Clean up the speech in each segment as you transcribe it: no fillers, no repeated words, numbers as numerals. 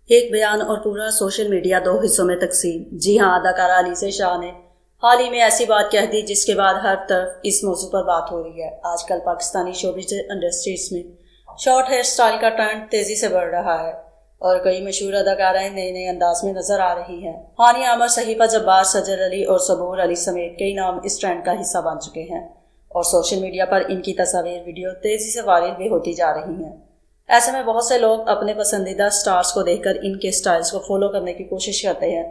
ایک بیان اور پورا سوشل میڈیا دو حصوں میں تقسیم۔ جی ہاں، اداکارہ علیزہ شاہ نے حال ہی میں ایسی بات کہہ دی جس کے بعد ہر طرف اس موضوع پر بات ہو رہی ہے۔ آج کل پاکستانی شوبز انڈسٹریز میں شارٹ ہیئر سٹائل کا ٹرینڈ تیزی سے بڑھ رہا ہے اور کئی مشہور اداکارائیں نئے نئے انداز میں نظر آ رہی ہیں۔ ہانیہ عامر، صحیفہ جبار، سجل علی اور صبور علی سمیت کئی نام اس ٹرینڈ کا حصہ بن چکے ہیں اور سوشل میڈیا پر ان کی تصاویر ویڈیو تیزی سے وائرل بھی ہوتی جا رہی ہیں۔ ایسے میں بہت سے لوگ اپنے پسندیدہ سٹارز کو دیکھ کر ان کے سٹائلز کو فالو کرنے کی کوشش کرتے ہیں،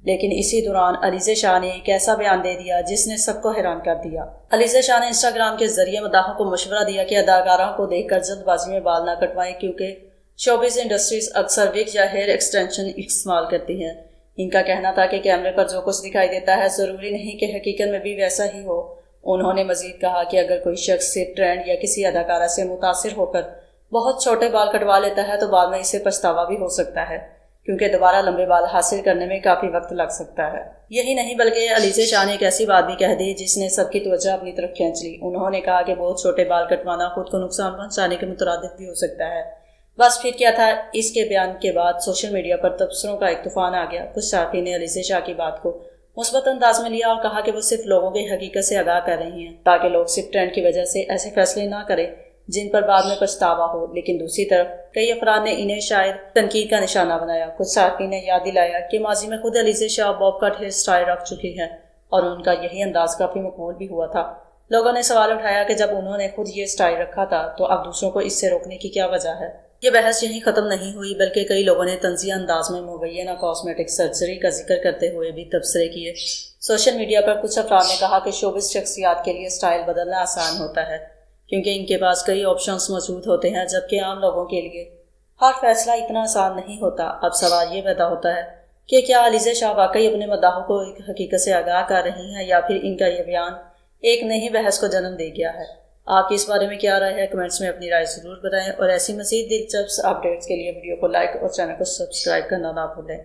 لیکن اسی دوران علیزہ شاہ نے ایک ایسا بیان دے دیا جس نے سب کو حیران کر دیا۔ علیزہ شاہ نے انسٹاگرام کے ذریعے مداحوں کو مشورہ دیا کہ اداکاروں کو دیکھ کر جلد بازی میں بال نہ کٹوائیں، کیونکہ شوبز انڈسٹریز اکثر وگ یا ہیئر ایکسٹینشن استعمال کرتی ہیں۔ ان کا کہنا تھا کہ کیمرے پر جو کچھ دکھائی دیتا ہے ضروری نہیں کہ حقیقت میں بھی ویسا ہی ہو۔ انہوں نے مزید کہا کہ اگر کوئی شخص صرف ٹرینڈ یا کسی اداکارہ سے متاثر ہو کر بہت چھوٹے بال کٹوا لیتا ہے تو بعد میں اسے پچھتاوا بھی ہو سکتا ہے، کیونکہ دوبارہ لمبے بال حاصل کرنے میں کافی وقت لگ سکتا ہے۔ یہی نہیں بلکہ علیزہ شاہ نے ایک ایسی بات بھی کہہ دی جس نے سب کی توجہ اپنی طرف کھینچ لی۔ انہوں نے کہا کہ بہت چھوٹے بال کٹوانا خود کو نقصان پہنچانے کے مترادف بھی ہو سکتا ہے۔ بس پھر کیا تھا؟ اس کے بیان کے بعد سوشل میڈیا پر تبصروں کا ایک طوفان آ گیا۔ کچھ صارفین نے علیزہ شاہ کی بات کو مثبت انداز میں لیا اور کہا کہ وہ صرف لوگوں کی حقیقت سے آگاہ کر رہی ہیں تاکہ لوگ صرف ٹرینڈ کی وجہ سے ایسے فیصلے نہ کریں جن پر بعد میں پچھتاوا ہو۔ لیکن دوسری طرف کئی افراد نے انہیں شاید تنقید کا نشانہ بنایا۔ کچھ صارفین نے یاد دلایا کہ ماضی میں خود علیزہ شاہ باب کٹ ہیئر سٹائل رکھ چکی ہیں اور ان کا یہی انداز کافی مقبول بھی ہوا تھا۔ لوگوں نے سوال اٹھایا کہ جب انہوں نے خود یہ سٹائل رکھا تھا تو اب دوسروں کو اس سے روکنے کی کیا وجہ ہے؟ یہ بحث یہیں ختم نہیں ہوئی، بلکہ کئی لوگوں نے طنزیہ انداز میں مبینہ کاسمیٹک سرجری کا ذکر کرتے ہوئے بھی تبصرے کیے۔ سوشل میڈیا پر کچھ افراد نے کہا کہ شوبز شخصیات کے لیے سٹائل بدلنا آسان ہوتا ہے کیونکہ ان کے پاس کئی آپشنز موجود ہوتے ہیں، جبکہ عام لوگوں کے لیے ہر فیصلہ اتنا آسان نہیں ہوتا۔ اب سوال یہ پیدا ہوتا ہے کہ کیا علیزہ شاہ واقعی اپنے مداحوں کو ایک حقیقت سے آگاہ کر رہی ہیں یا پھر ان کا یہ بیان ایک نئی بحث کو جنم دے گیا ہے؟ آپ کی اس بارے میں کیا رائے ہے؟ کمنٹس میں اپنی رائے ضرور بتائیں اور ایسی مزید دلچسپ اپڈیٹس کے لیے ویڈیو کو لائک اور چینل کو سبسکرائب کرنا نہ بھولیں۔